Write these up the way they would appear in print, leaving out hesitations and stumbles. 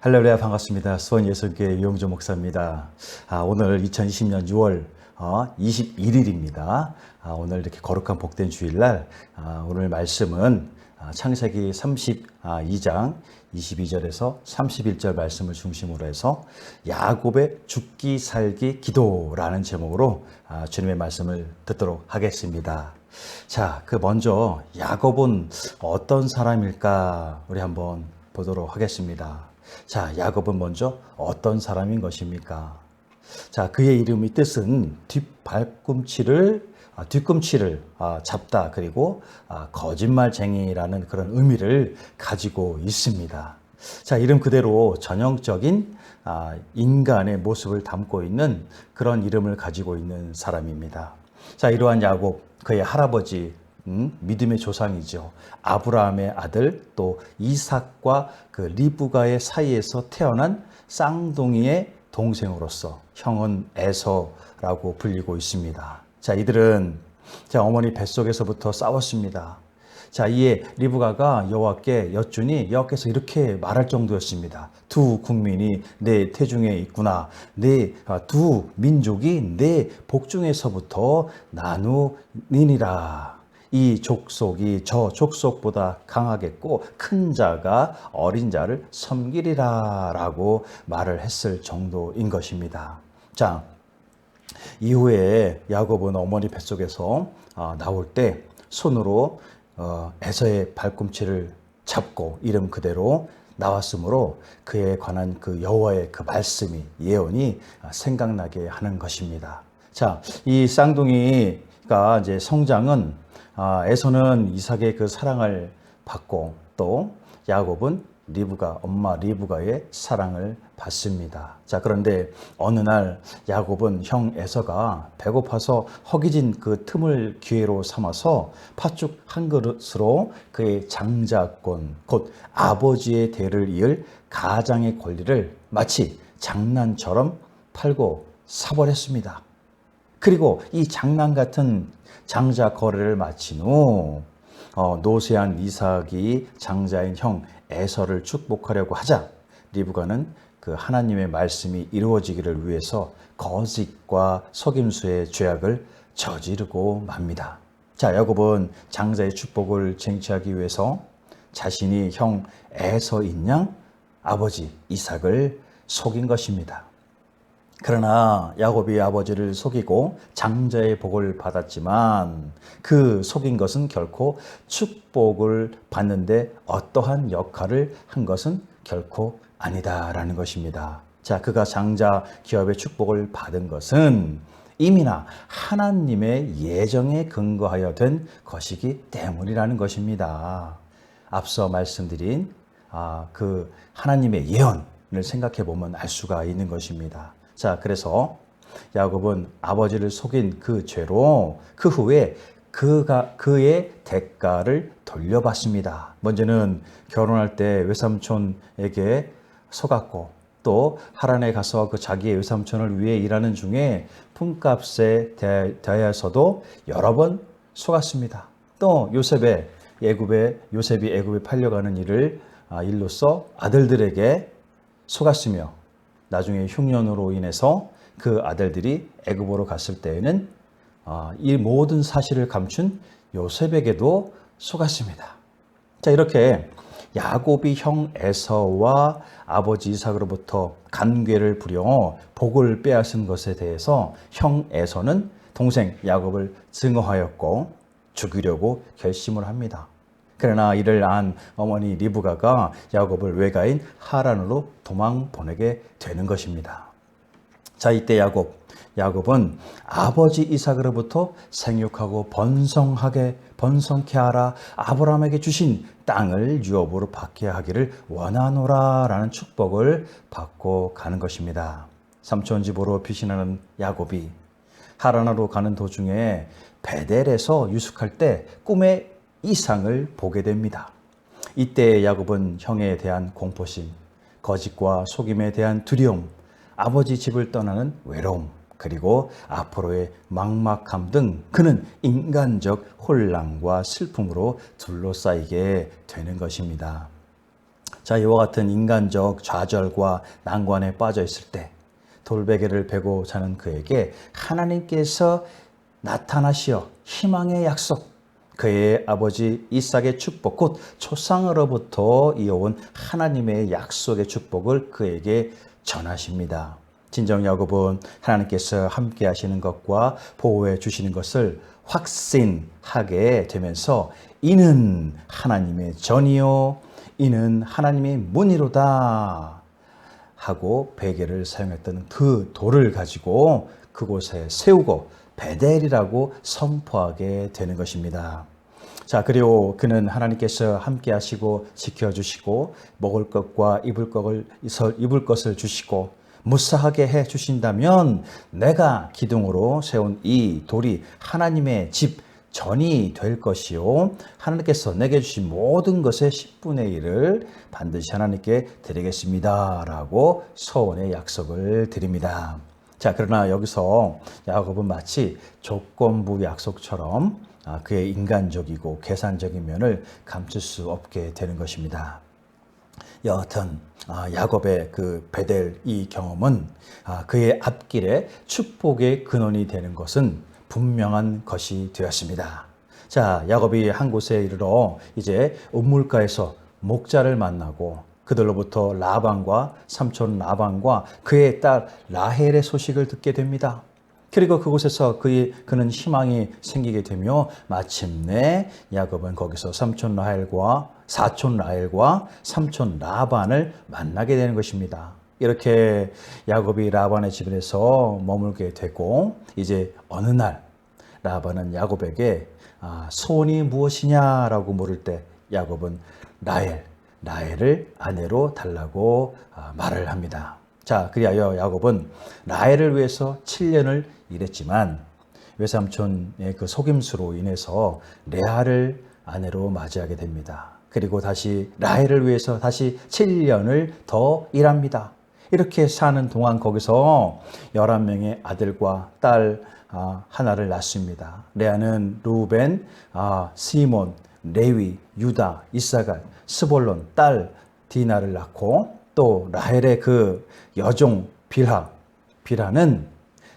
할렐루야, 반갑습니다. 수원 예수교회 유영조 목사입니다. 오늘 2020년 6월 21일입니다. 오늘 이렇게 거룩한 복된 주일날, 오늘 말씀은 창세기 32장 22절에서 31절 말씀을 중심으로 해서 야곱의 죽기 살기 기도라는 제목으로 주님의 말씀을 듣도록 하겠습니다. 자, 먼저 야곱은 어떤 사람일까 우리 한번 보도록 하겠습니다. 자, 야곱은 먼저 어떤 사람인 것입니까? 자, 그의 이름의 뜻은 뒤꿈치를 잡다, 그리고 거짓말쟁이라는 그런 의미를 가지고 있습니다. 자, 이름 그대로 전형적인 인간의 모습을 담고 있는 그런 이름을 가지고 있는 사람입니다. 자, 이러한 야곱, 그의 할아버지, 믿음의 조상이죠. 아브라함의 아들, 또 이삭과 그 리브가의 사이에서 태어난 쌍둥이의 동생으로서 형은 에서라고 불리고 있습니다. 자, 이들은 어머니 뱃속에서부터 싸웠습니다. 자, 이에 리브가가 여호와께 여쭈니 여호와께서 이렇게 말할 정도였습니다. 두 국민이 내 태중에 있구나. 두 민족이 내 복중에서부터 나누니라. 이 족속이 저 족속보다 강하겠고 큰 자가 어린 자를 섬기리라 라고 말을 했을 정도인 것입니다. 자, 이후에 야곱은 어머니 뱃속에서 나올 때 손으로 에서의 발꿈치를 잡고 이름 그대로 나왔으므로 그에 관한 그 여호와의 그 말씀이, 예언이 생각나게 하는 것입니다. 자, 이 쌍둥이가 이제 성장은 에서는 이삭의 그 사랑을 받고 또 야곱은 엄마 리브가의 사랑을 받습니다. 자, 그런데 어느 날 야곱은 형 에서가 배고파서 허기진 그 틈을 기회로 삼아서 팥죽 한 그릇으로 그의 장자권, 곧 아버지의 대를 이을 가장의 권리를 마치 장난처럼 팔고 사버렸습니다. 그리고 이 장난 같은 장자 거래를 마친 후 노쇠한 이삭이 장자인 형 에서를 축복하려고 하자 리브가는 그 하나님의 말씀이 이루어지기를 위해서 거짓과 속임수의 죄악을 저지르고 맙니다. 자, 야곱은 장자의 축복을 쟁취하기 위해서 자신이 형 에서인 양 아버지 이삭을 속인 것입니다. 그러나 야곱이 아버지를 속이고 장자의 복을 받았지만 그 속인 것은 결코 축복을 받는데 어떠한 역할을 한 것은 결코 아니다라는 것입니다. 자, 그가 장자 기업의 축복을 받은 것은 이미나 하나님의 예정에 근거하여 된 것이기 때문이라는 것입니다. 앞서 말씀드린 그 하나님의 예언을 생각해 보면 알 수가 있는 것입니다. 자, 그래서 야곱은 아버지를 속인 그 죄로 그 후에 그의 대가를 돌려받습니다. 먼저는 결혼할 때 외삼촌에게 속았고 또 하란에 가서 그 자기의 외삼촌을 위해 일하는 중에 품값에 대하여서도 여러 번 속았습니다. 또 요셉이 애굽에 팔려가는 일로서 아들들에게 속았으며 나중에 흉년으로 인해서 그 아들들이 애굽으로 갔을 때에는 이 모든 사실을 감춘 요셉에게도 속았습니다. 자, 이렇게 야곱이 형 에서와 아버지 이삭으로부터 간궤를 부려 복을 빼앗은 것에 대해서 형 에서는 동생 야곱을 증오하였고 죽이려고 결심을 합니다. 그러나 이를 안 어머니 리브가가 야곱을 외가인 하란으로 도망 보내게 되는 것입니다. 자, 이때 야곱은 아버지 이삭으로부터 생육하고 번성케 하라, 아브라함에게 주신 땅을 유업으로 받게 하기를 원하노라라는 축복을 받고 가는 것입니다. 삼촌 집으로 피신하는 야곱이 하란으로 가는 도중에 베델에서 유숙할 때 꿈에 이상을 보게 됩니다. 이때 야곱은 형에 대한 공포심, 거짓과 속임에 대한 두려움, 아버지 집을 떠나는 외로움, 그리고 앞으로의 막막함 등 그는 인간적 혼란과 슬픔으로 둘러싸이게 되는 것입니다. 자, 이와 같은 인간적 좌절과 난관에 빠져 있을 때 돌베개를 베고 자는 그에게 하나님께서 나타나시어 희망의 약속, 그의 아버지 이삭의 축복, 곧 초상으로부터 이어온 하나님의 약속의 축복을 그에게 전하십니다. 진정 야곱은 하나님께서 함께 하시는 것과 보호해 주시는 것을 확신하게 되면서 이는 하나님의 전이요 이는 하나님의 문이로다 하고 베개를 사용했던 그 돌을 가지고 그곳에 세우고 베델이라고 선포하게 되는 것입니다. 자, 그리고 그는 하나님께서 함께 하시고 지켜주시고 먹을 것과 입을 것을 주시고 무사하게 해 주신다면 내가 기둥으로 세운 이 돌이 하나님의 집 전이 될 것이요 하나님께서 내게 주신 모든 것의 10분의 1을 반드시 하나님께 드리겠습니다 라고 서원의 약속을 드립니다. 자, 그러나 여기서 야곱은 마치 조건부 약속처럼 그의 인간적이고 계산적인 면을 감출 수 없게 되는 것입니다. 여하튼 야곱의 그 베델 이 경험은 그의 앞길에 축복의 근원이 되는 것은 분명한 것이 되었습니다. 자, 야곱이 한 곳에 이르러 이제 우물가에서 목자를 만나고 그들로부터 라반과 삼촌 라반과 그의 딸 라헬의 소식을 듣게 됩니다. 그리고 그곳에서 그는 희망이 생기게 되며 마침내 야곱은 거기서 사촌 라헬과 삼촌 라반을 만나게 되는 것입니다. 이렇게 야곱이 라반의 집에서 머물게 되고 이제 어느 날 라반은 야곱에게 소원이 무엇이냐라고 물을 때 야곱은 라헬을 아내로 달라고 말을 합니다. 자, 그리하여 야곱은 라헬을 위해서 7년을 일했지만 외삼촌의 그 속임수로 인해서 레아를 아내로 맞이하게 됩니다. 그리고 다시 라헬을 위해서 다시 7년을 더 일합니다. 이렇게 사는 동안 거기서 11명의 아들과 딸 하나를 낳습니다. 레아는 루벤, 시몬, 레위, 유다, 이사갈, 스볼론, 딸 디나를 낳고 또 라헬의 그 여종 빌하는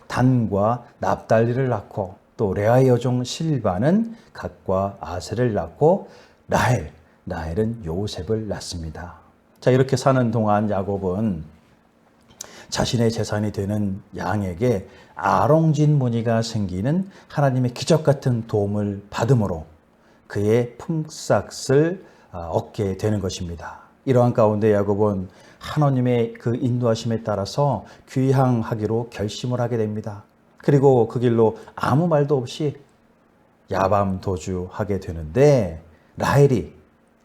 단과 납달리를 낳고 또 레아의 여종 실바는 갓과 아셀을 낳고 라헬은 요셉을 낳습니다. 자, 이렇게 사는 동안 야곱은 자신의 재산이 되는 양에게 아롱진 무늬가 생기는 하나님의 기적 같은 도움을 받음으로 그의 품삯을 얻게 되는 것입니다. 이러한 가운데 야곱은 하나님의 그 인도하심에 따라서 귀향하기로 결심을 하게 됩니다. 그리고 그 길로 아무 말도 없이 야밤 도주하게 되는데 라헬이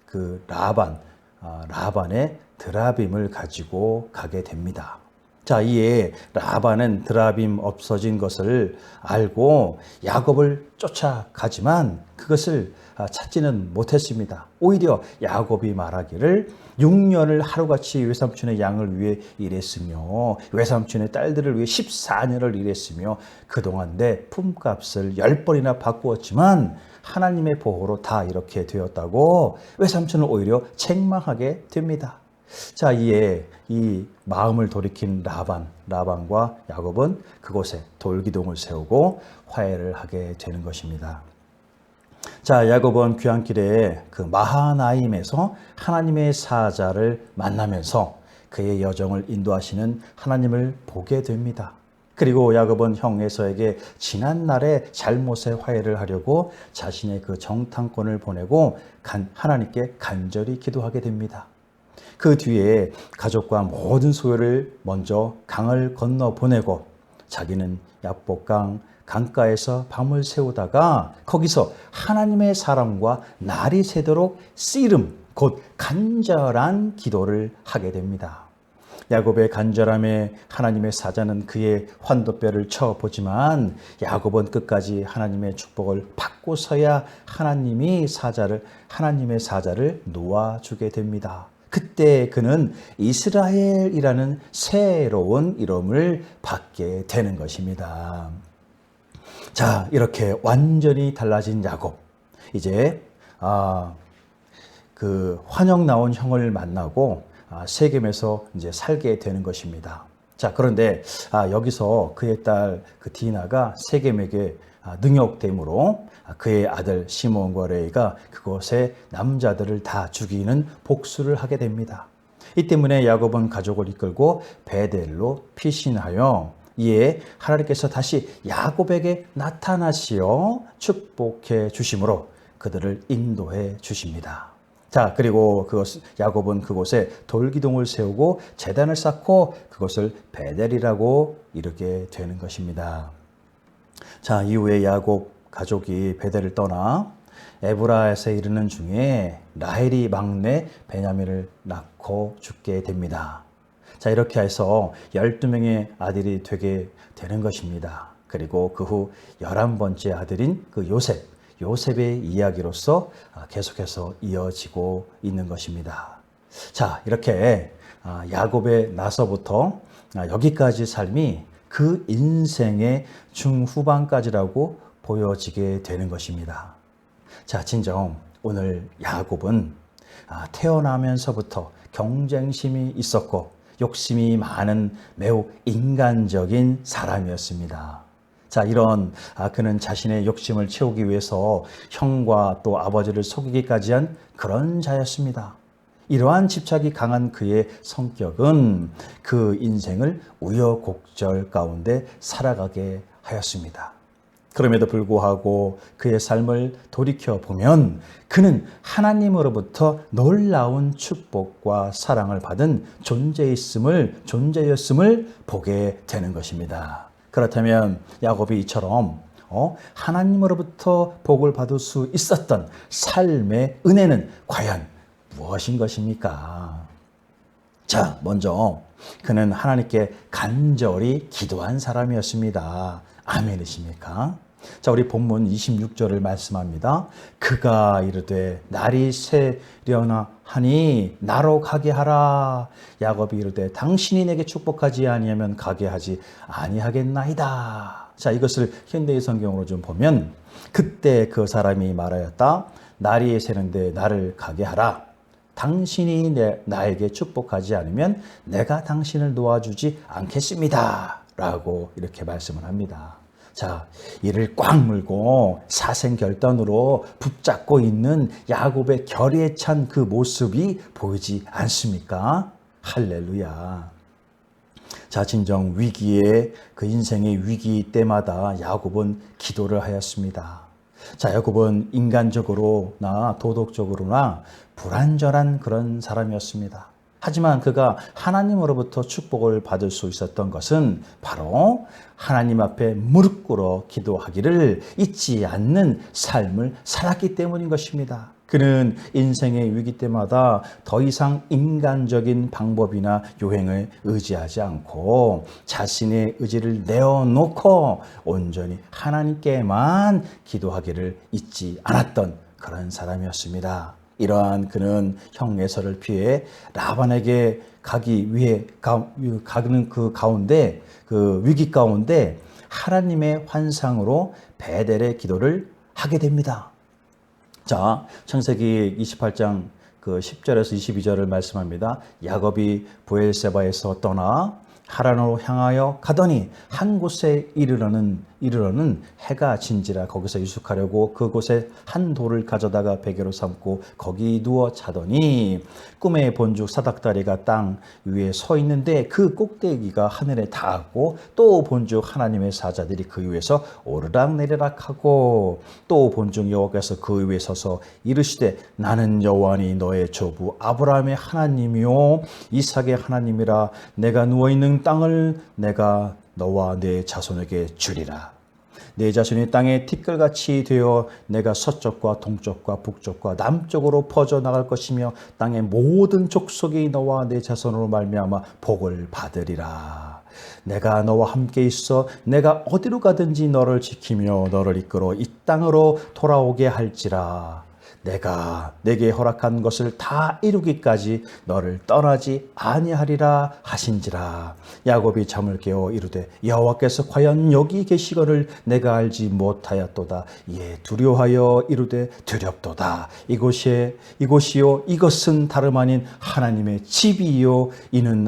그 라반의 드라빔을 가지고 가게 됩니다. 자, 이에 라반은 드라빔 없어진 것을 알고 야곱을 쫓아가지만 그것을 찾지는 못했습니다. 오히려 야곱이 말하기를 6년을 하루같이 외삼촌의 양을 위해 일했으며 외삼촌의 딸들을 위해 14년을 일했으며 그동안 내 품값을 10번이나 바꾸었지만 하나님의 보호로 다 이렇게 되었다고 외삼촌을 오히려 책망하게 됩니다. 자, 이에 이 마음을 돌이킨 라반과 야곱은 그곳에 돌기둥을 세우고 화해를 하게 되는 것입니다. 자, 야곱은 귀환길에 그 마하나임에서 하나님의 사자를 만나면서 그의 여정을 인도하시는 하나님을 보게 됩니다. 그리고 야곱은 형 에서에게 지난 날의 잘못의 화해를 하려고 자신의 그 정탐꾼을 보내고 하나님께 간절히 기도하게 됩니다. 그 뒤에 가족과 모든 소유를 먼저 강을 건너 보내고 자기는 야복강 강가에서 밤을 새우다가 거기서 하나님의 사람과 날이 새도록 씨름 곧 간절한 기도를 하게 됩니다. 야곱의 간절함에 하나님의 사자는 그의 환도뼈를 쳐보지만 야곱은 끝까지 하나님의 축복을 받고서야 하나님의 사자를 놓아주게 됩니다. 그때 그는 이스라엘이라는 새로운 이름을 받게 되는 것입니다. 자, 이렇게 완전히 달라진 야곱. 이제 그 환영 나온 형을 만나고 세겜에서 이제 살게 되는 것입니다. 자, 그런데 여기서 그의 딸 그 디나가 세겜에게 능욕됨으로 그의 아들 시몬과 레이가 그곳의 남자들을 다 죽이는 복수를 하게 됩니다. 이 때문에 야곱은 가족을 이끌고 베델로 피신하여 이에 하나님께서 다시 야곱에게 나타나시어 축복해 주심으로 그들을 인도해 주십니다. 자, 그리고 야곱은 그곳에 돌기둥을 세우고 제단을 쌓고 그것을 베델이라고 이르게 되는 것입니다. 자, 이후에 야곱 가족이 베델을 떠나 에브라에 이르는 중에 라헬이 막내 베냐민을 낳고 죽게 됩니다. 자, 이렇게 해서 12명의 아들이 되게 되는 것입니다. 그리고 그 후 11번째 아들인 그 요셉의 이야기로서 계속해서 이어지고 있는 것입니다. 자, 이렇게 야곱의 나서부터 여기까지 삶이 그 인생의 중후반까지라고 보여지게 되는 것입니다. 자, 진정 오늘 야곱은 태어나면서부터 경쟁심이 있었고 욕심이 많은 매우 인간적인 사람이었습니다. 자, 이런 그는 자신의 욕심을 채우기 위해서 형과 또 아버지를 속이기까지 한 그런 자였습니다. 이러한 집착이 강한 그의 성격은 그 인생을 우여곡절 가운데 살아가게 하였습니다. 그럼에도 불구하고 그의 삶을 돌이켜보면 그는 하나님으로부터 놀라운 축복과 사랑을 받은 존재였음을 보게 되는 것입니다. 그렇다면 야곱이 이처럼 하나님으로부터 복을 받을 수 있었던 삶의 은혜는 과연 무엇인 것입니까? 자, 먼저 그는 하나님께 간절히 기도한 사람이었습니다. 아멘이십니까? 자, 우리 본문 26절을 말씀합니다. 그가 이르되 날이 새려나 하니 나로 가게 하라. 야곱이 이르되 당신이 내게 축복하지 아니하면 가게 하지 아니하겠나이다. 자, 이것을 현대의 성경으로 좀 보면 그때 그 사람이 말하였다. 날이 새는데 나를 가게 하라. 당신이 나에게 축복하지 않으면 내가 당신을 놓아주지 않겠습니다. 라고 이렇게 말씀을 합니다. 자, 이를 꽉 물고 사생결단으로 붙잡고 있는 야곱의 결의에 찬 그 모습이 보이지 않습니까? 할렐루야. 자, 진정 위기에 그 인생의 위기 때마다 야곱은 기도를 하였습니다. 자, 야곱은 인간적으로나 도덕적으로나 불완전한 그런 사람이었습니다. 하지만 그가 하나님으로부터 축복을 받을 수 있었던 것은 바로 하나님 앞에 무릎 꿇어 기도하기를 잊지 않는 삶을 살았기 때문인 것입니다. 그는 인생의 위기 때마다 더 이상 인간적인 방법이나 요행을 의지하지 않고 자신의 의지를 내어놓고 온전히 하나님께만 기도하기를 잊지 않았던 그런 사람이었습니다. 이러한 그는 형 에서를 피해 라반에게 가기 위해 가는 그 가운데 그 위기 가운데 하나님의 환상으로 베델의 기도를 하게 됩니다. 자, 창세기 28장 그 10절에서 22절을 말씀합니다. 야곱이 브엘세바에서 떠나 하란으로 향하여 가더니 한 곳에 이르러는 해가 진지라 거기서 유숙하려고 그곳에 한 돌을 가져다가 베개로 삼고 거기 누워 자더니 꿈에 본죽 사닥다리가 땅 위에 서 있는데 그 꼭대기가 하늘에 닿았고 또 본죽 하나님의 사자들이 그 위에서 오르락내리락 하고 또 본죽 여호와께서 그 위에 서서 이르시되 나는 여호와니 너의 조부 아브라함의 하나님이요 이삭의 하나님이라 내가 누워있는 땅을 내가 너와 내 자손에게 주리라. 내 자손이 땅에 티끌같이 되어 내가 서쪽과 동쪽과 북쪽과 남쪽으로 퍼져나갈 것이며 땅의 모든 족속이 너와 내 자손으로 말미암아 복을 받으리라. 내가 너와 함께 있어 내가 어디로 가든지 너를 지키며 너를 이끌어 이 땅으로 돌아오게 할지라. 내가 내게 허락한 것을 다 이루기까지 너를 떠나지 아니하리라 하신지라. 야곱이 잠을 깨어 이르되 여호와께서 과연 여기 계시거를 내가 알지 못하였도다. 이에 두려워하여 이르되 두렵도다. 이곳이요 이것은 다름 아닌 하나님의 집이요 이는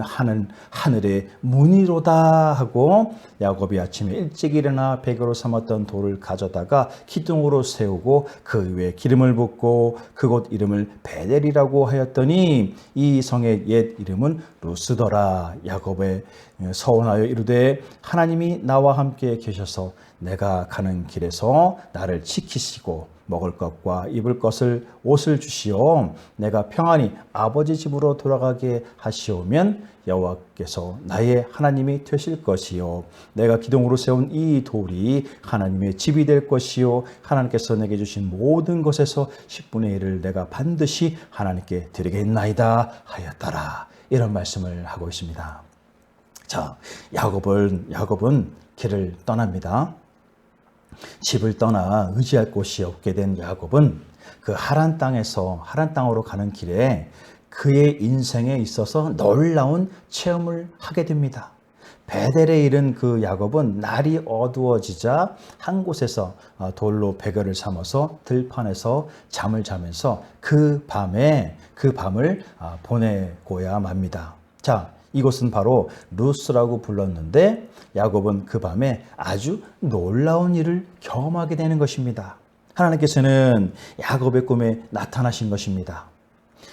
하늘의 문이로다 하고, 야곱이 아침에 일찍 일어나 베개로 삼았던 돌을 가져다가 기둥으로 세우고 그 위에 기름을 붓고 그곳 이름을 베델이라고 하였더니 이 성의 옛 이름은 루스더라. 야곱의 서원하여 이르되 하나님이 나와 함께 계셔서 내가 가는 길에서 나를 지키시고 먹을 것과 입을 것을 옷을 주시오. 내가 평안히 아버지 집으로 돌아가게 하시오면 여호와께서 나의 하나님이 되실 것이요 내가 기둥으로 세운 이 돌이 하나님의 집이 될 것이요 하나님께서 내게 주신 모든 것에서 10분의 1을 내가 반드시 하나님께 드리겠나이다 하였더라. 이런 말씀을 하고 있습니다. 자, 야곱은 길을 떠납니다. 집을 떠나 의지할 곳이 없게 된 야곱은 그 하란 땅으로 가는 길에 그의 인생에 있어서 놀라운 체험을 하게 됩니다. 베델에 이른 그 야곱은 날이 어두워지자 한 곳에서 돌로 베개를 삼아서 들판에서 잠을 자면서 그 밤을 보내고야 맙니다. 자, 이곳은 바로 루스라고 불렀는데 야곱은 그 밤에 아주 놀라운 일을 경험하게 되는 것입니다. 하나님께서는 야곱의 꿈에 나타나신 것입니다.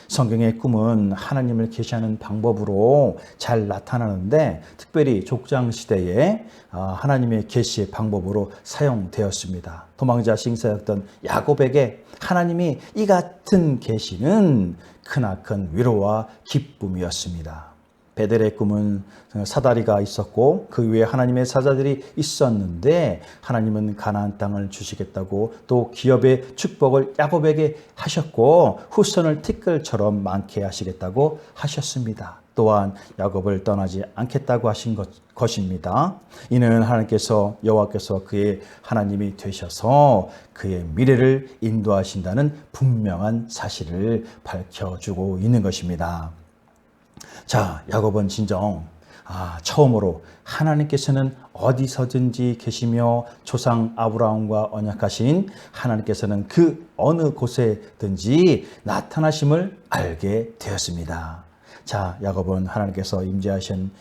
성경의 꿈은 하나님을 계시하는 방법으로 잘 나타나는데 특별히 족장시대에 하나님의 계시의 방법으로 사용되었습니다. 도망자 싱사였던 야곱에게 하나님이 이 같은 계시는 크나큰 위로와 기쁨이었습니다. 베델의 꿈은 사다리가 있었고 그 위에 하나님의 사자들이 있었는데 하나님은 가나안 땅을 주시겠다고 또 기업의 축복을 야곱에게 하셨고 후손을 티끌처럼 많게 하시겠다고 하셨습니다. 또한 야곱을 떠나지 않겠다고 하신 것입니다. 이는 여호와께서 그의 하나님이 되셔서 그의 미래를 인도하신다는 분명한 사실을 밝혀주고 있는 것입니다. 자, 야곱은 진정 처음으로 하나님께서는 어디서든지 계시며 조상 아브라함과 언약하신 하나님께서는 그 어느 곳에든지 나타나심을 알게 되었습니다. 자, 야곱은 하나님께서 임재하신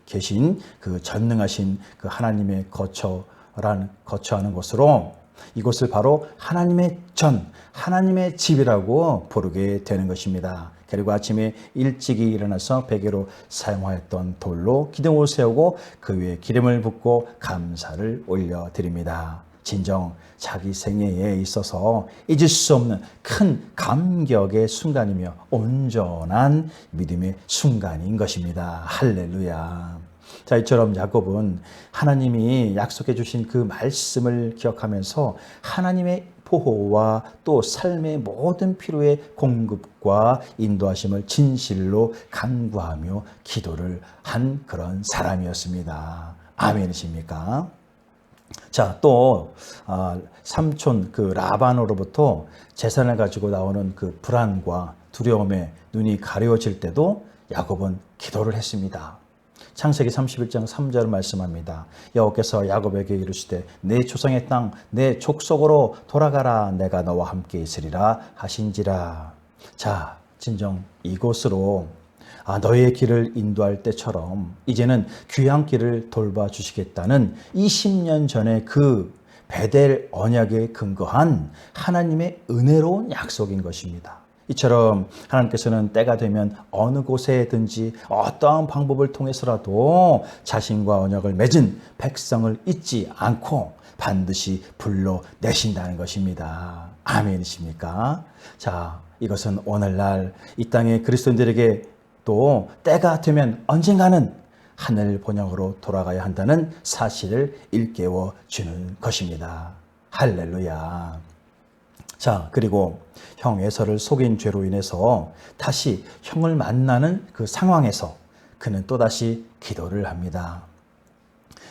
계신 그 전능하신 그 하나님의 거처하는 곳으로 이곳을 바로 하나님의 집이라고 부르게 되는 것입니다. 그리고 아침에 일찍이 일어나서 베개로 사용하였던 돌로 기둥을 세우고 그 위에 기름을 붓고 감사를 올려드립니다. 진정 자기 생애에 있어서 잊을 수 없는 큰 감격의 순간이며 온전한 믿음의 순간인 것입니다. 할렐루야. 자, 이처럼 야곱은 하나님이 약속해 주신 그 말씀을 기억하면서 하나님의 보호와 또 삶의 모든 필요의 공급과 인도하심을 진실로 간구하며 기도를 한 그런 사람이었습니다. 아멘이십니까? 자, 또 삼촌 그 라반으로부터 재산을 가지고 나오는 그 불안과 두려움에 눈이 가려워질 때도 야곱은 기도를 했습니다. 창세기 31장 3절을 말씀합니다. 여호와께서 야곱에게 이르시되 내 조상의 땅 내 족속으로 돌아가라. 내가 너와 함께 있으리라 하신지라. 자, 진정 이곳으로 너의 길을 인도할 때처럼 이제는 귀한 길을 돌봐주시겠다는 20년 전에 그 베델 언약에 근거한 하나님의 은혜로운 약속인 것입니다. 이처럼 하나님께서는 때가 되면 어느 곳에든지 어떠한 방법을 통해서라도 자신과 언약을 맺은 백성을 잊지 않고 반드시 불러내신다는 것입니다. 아멘이십니까? 자, 이것은 오늘날 이 땅의 그리스도인들에게 또 때가 되면 언젠가는 하늘 본향으로 돌아가야 한다는 사실을 일깨워 주는 것입니다. 할렐루야. 자, 그리고 형 에서를 속인 죄로 인해서 다시 형을 만나는 그 상황에서 그는 또다시 기도를 합니다.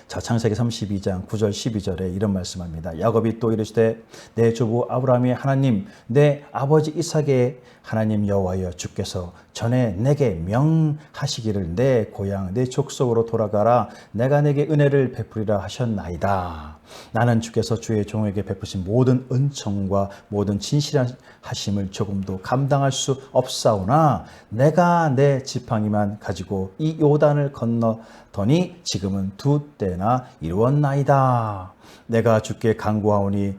자, 창세기 32장 9절 12절에 이런 말씀합니다. 야곱이 또 이르시되 내 주부 아브라함의 하나님 내 아버지 이삭의 하나님 여호와여 주께서 전에 내게 명하시기를 내 고향 내 족속으로 돌아가라 내가 내게 은혜를 베푸리라 하셨나이다. 나는 주께서 주의 종에게 베푸신 모든 은총과 모든 진실한 하심을 조금도 감당할 수 없사오나 내가 내 지팡이만 가지고 이 요단을 건너더니 지금은 두 때나 이루었나이다. 내가 주께 간구하오니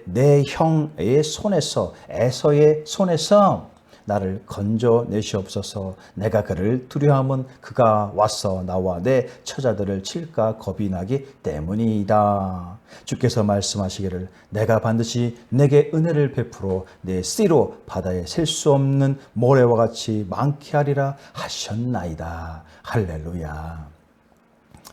내 형의 손에서 에서의 손에서 나를 건져내시옵소서. 내가 그를 두려워하면 그가 와서 나와 내 처자들을 칠까 겁이 나기 때문이다. 주께서 말씀하시기를 내가 반드시 내게 은혜를 베풀어 내 씨로 바다에 셀 수 없는 모래와 같이 많게 하리라 하셨나이다. 할렐루야.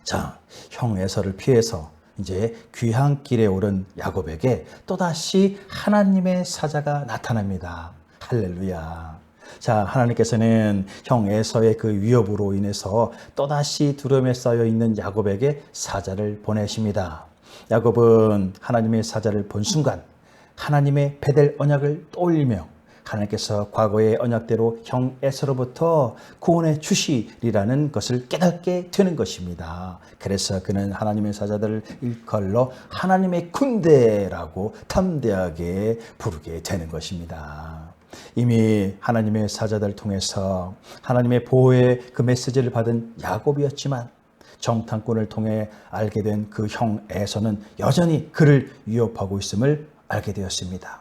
자, 형 에서를 피해서 이제 귀향길에 오른 야곱에게 또다시 하나님의 사자가 나타납니다. 할렐루야. 자, 하나님께서는 형 에서의 그 위협으로 인해서 또다시 두려움에 쌓여 있는 야곱에게 사자를 보내십니다. 야곱은 하나님의 사자를 본 순간 하나님의 베델 언약을 떠올리며 하나님께서 과거의 언약대로 형 에서로부터 구원해 주시리라는 것을 깨닫게 되는 것입니다. 그래서 그는 하나님의 사자들을 일컬러 하나님의 군대라고 담대하게 부르게 되는 것입니다. 이미 하나님의 사자들 통해서 하나님의 보호의 그 메시지를 받은 야곱이었지만 정탐꾼을 통해 알게 된 그 형 에서는 여전히 그를 위협하고 있음을 알게 되었습니다.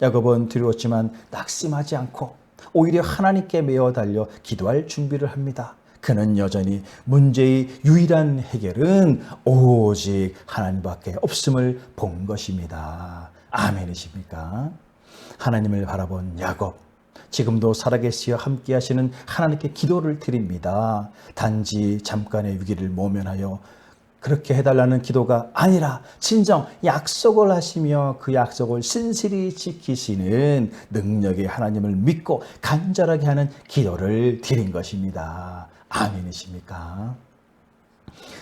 야곱은 두려웠지만 낙심하지 않고 오히려 하나님께 메어 달려 기도할 준비를 합니다. 그는 여전히 문제의 유일한 해결은 오직 하나님밖에 없음을 본 것입니다. 아멘이십니까? 하나님을 바라본 야곱, 지금도 살아계시어 함께 하시는 하나님께 기도를 드립니다. 단지 잠깐의 위기를 모면하여 그렇게 해달라는 기도가 아니라 진정 약속을 하시며 그 약속을 신실히 지키시는 능력의 하나님을 믿고 간절하게 하는 기도를 드린 것입니다. 아멘이십니까?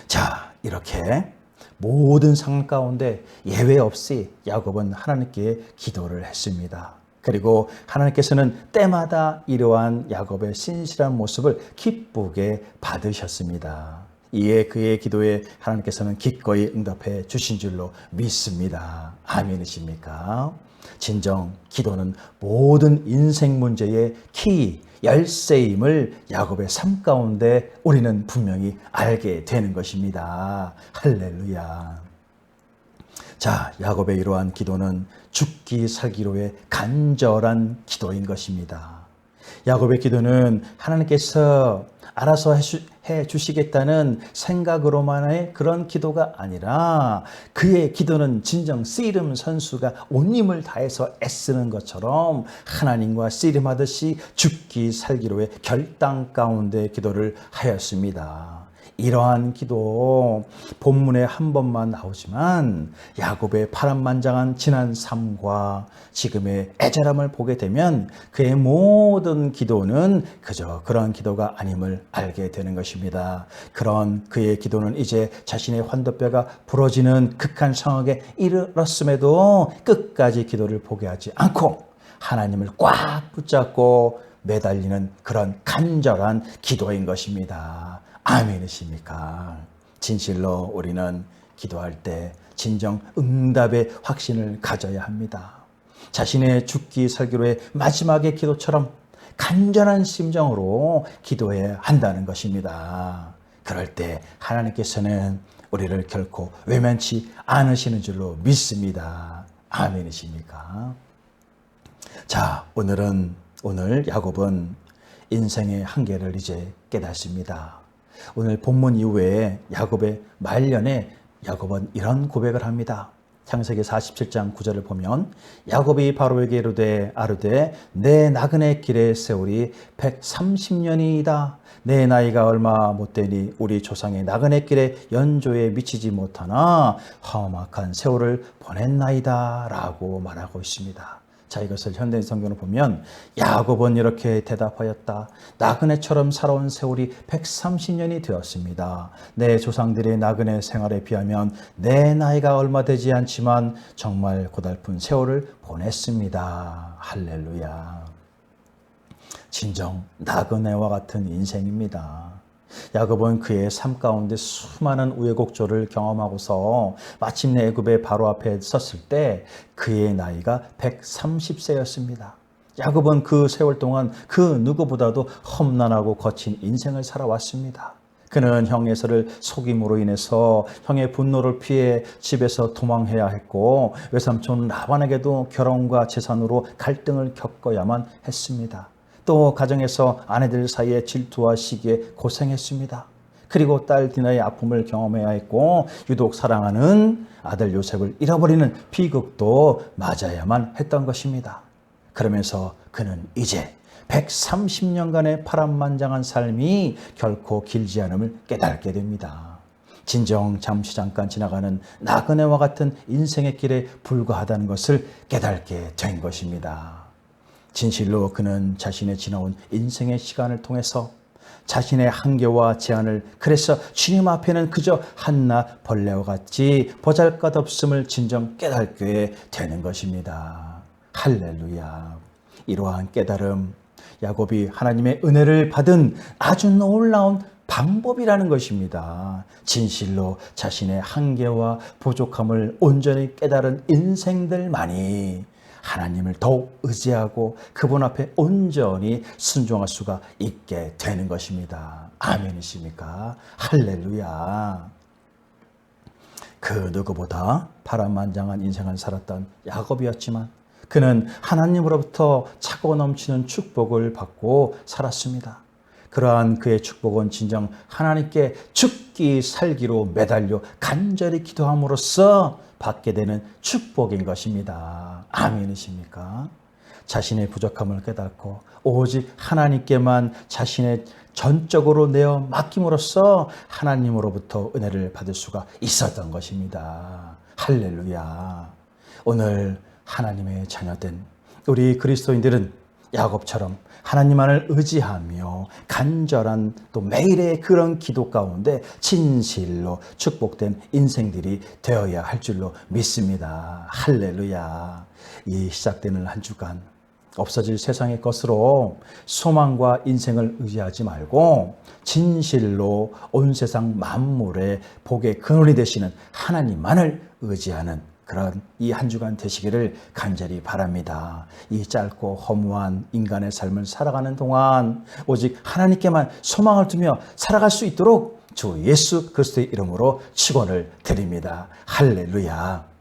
자, 이렇게 모든 상황 가운데 예외 없이 야곱은 하나님께 기도를 했습니다. 그리고 하나님께서는 때마다 이러한 야곱의 신실한 모습을 기쁘게 받으셨습니다. 이에 그의 기도에 하나님께서는 기꺼이 응답해 주신 줄로 믿습니다. 아멘이십니까? 진정 기도는 모든 인생 문제의 키, 열쇠임을 야곱의 삶 가운데 우리는 분명히 알게 되는 것입니다. 할렐루야. 자, 야곱의 이러한 기도는 죽기 살기로의 간절한 기도인 것입니다. 야곱의 기도는 하나님께서 알아서 해주시겠다는 생각으로만의 그런 기도가 아니라 그의 기도는 진정 씨름 선수가 온 힘을 다해서 애쓰는 것처럼 하나님과 씨름하듯이 죽기 살기로의 결단 가운데 기도를 하였습니다. 이러한 기도 본문에 한 번만 나오지만 야곱의 파란만장한 지난 삶과 지금의 애절함을 보게 되면 그의 모든 기도는 그저 그런 기도가 아님을 알게 되는 것입니다. 그런 그의 기도는 이제 자신의 환도뼈가 부러지는 극한 상황에 이르렀음에도 끝까지 기도를 포기하지 않고 하나님을 꽉 붙잡고 매달리는 그런 간절한 기도인 것입니다. 아멘이십니까? 진실로 우리는 기도할 때 진정 응답의 확신을 가져야 합니다. 자신의 죽기 살기로의 마지막의 기도처럼 간절한 심정으로 기도해야 한다는 것입니다. 그럴 때 하나님께서는 우리를 결코 외면치 않으시는 줄로 믿습니다. 아멘이십니까? 자, 오늘 야곱은 인생의 한계를 이제 깨닫습니다. 오늘 본문 이후에 야곱의 말년에 야곱은 이런 고백을 합니다. 창세기 47장 9절을 보면 야곱이 바로에게 이르되 아르되 내 나그네 길의 세월이 130년이다. 내 나이가 얼마 못되니 우리 조상의 나그네 길의 연조에 미치지 못하나 험악한 세월을 보냈나이다 라고 말하고 있습니다. 자, 이것을 현대인 성경을 보면 야곱은 이렇게 대답하였다. 나그네처럼 살아온 세월이 130년이 되었습니다. 내 조상들의 나그네 생활에 비하면 내 나이가 얼마 되지 않지만 정말 고달픈 세월을 보냈습니다. 할렐루야. 진정 나그네와 같은 인생입니다. 야곱은 그의 삶 가운데 수많은 우여곡절을 경험하고서 마침내 애굽의 바로 앞에 섰을 때 그의 나이가 130세였습니다. 야곱은 그 세월 동안 그 누구보다도 험난하고 거친 인생을 살아왔습니다. 그는 형 에서를 속임으로 인해서 형의 분노를 피해 집에서 도망해야 했고 외삼촌 라반에게도 결혼과 재산으로 갈등을 겪어야만 했습니다. 또 가정에서 아내들 사이에 질투와 시기에 고생했습니다. 그리고 딸 디나의 아픔을 경험해야 했고 유독 사랑하는 아들 요셉을 잃어버리는 비극도 맞아야만 했던 것입니다. 그러면서 그는 이제 130년간의 파란만장한 삶이 결코 길지 않음을 깨닫게 됩니다. 진정 잠시 잠깐 지나가는 나그네와 같은 인생의 길에 불과하다는 것을 깨닫게 된 것입니다. 진실로 그는 자신의 지나온 인생의 시간을 통해서 자신의 한계와 제한을, 그래서 주님 앞에는 그저 한나 벌레와 같이 보잘것없음을 진정 깨닫게 되는 것입니다. 할렐루야. 이러한 깨달음, 야곱이 하나님의 은혜를 받은 아주 놀라운 방법이라는 것입니다. 진실로 자신의 한계와 부족함을 온전히 깨달은 인생들만이 하나님을 더욱 의지하고 그분 앞에 온전히 순종할 수가 있게 되는 것입니다. 아멘이십니까? 할렐루야. 그 누구보다 파란만장한 인생을 살았던 야곱이었지만 그는 하나님으로부터 차고 넘치는 축복을 받고 살았습니다. 그러한 그의 축복은 진정 하나님께 죽기 살기로 매달려 간절히 기도함으로써 받게 되는 축복인 것입니다. 아멘이십니까? 자신의 부족함을 깨닫고 오직 하나님께만 자신의 전적으로 내어 맡김으로써 하나님으로부터 은혜를 받을 수가 있었던 것입니다. 할렐루야. 오늘 하나님의 자녀된 우리 그리스도인들은 야곱처럼 하나님만을 의지하며 간절한 또 매일의 그런 기도 가운데 진실로 축복된 인생들이 되어야 할 줄로 믿습니다. 할렐루야. 이 시작되는 한 주간 없어질 세상의 것으로 소망과 인생을 의지하지 말고 진실로 온 세상 만물의 복의 근원이 되시는 하나님만을 의지하는 그런 이 한 주간 되시기를 간절히 바랍니다. 이 짧고 허무한 인간의 삶을 살아가는 동안 오직 하나님께만 소망을 두며 살아갈 수 있도록 주 예수 그리스도의 이름으로 축원을 드립니다. 할렐루야.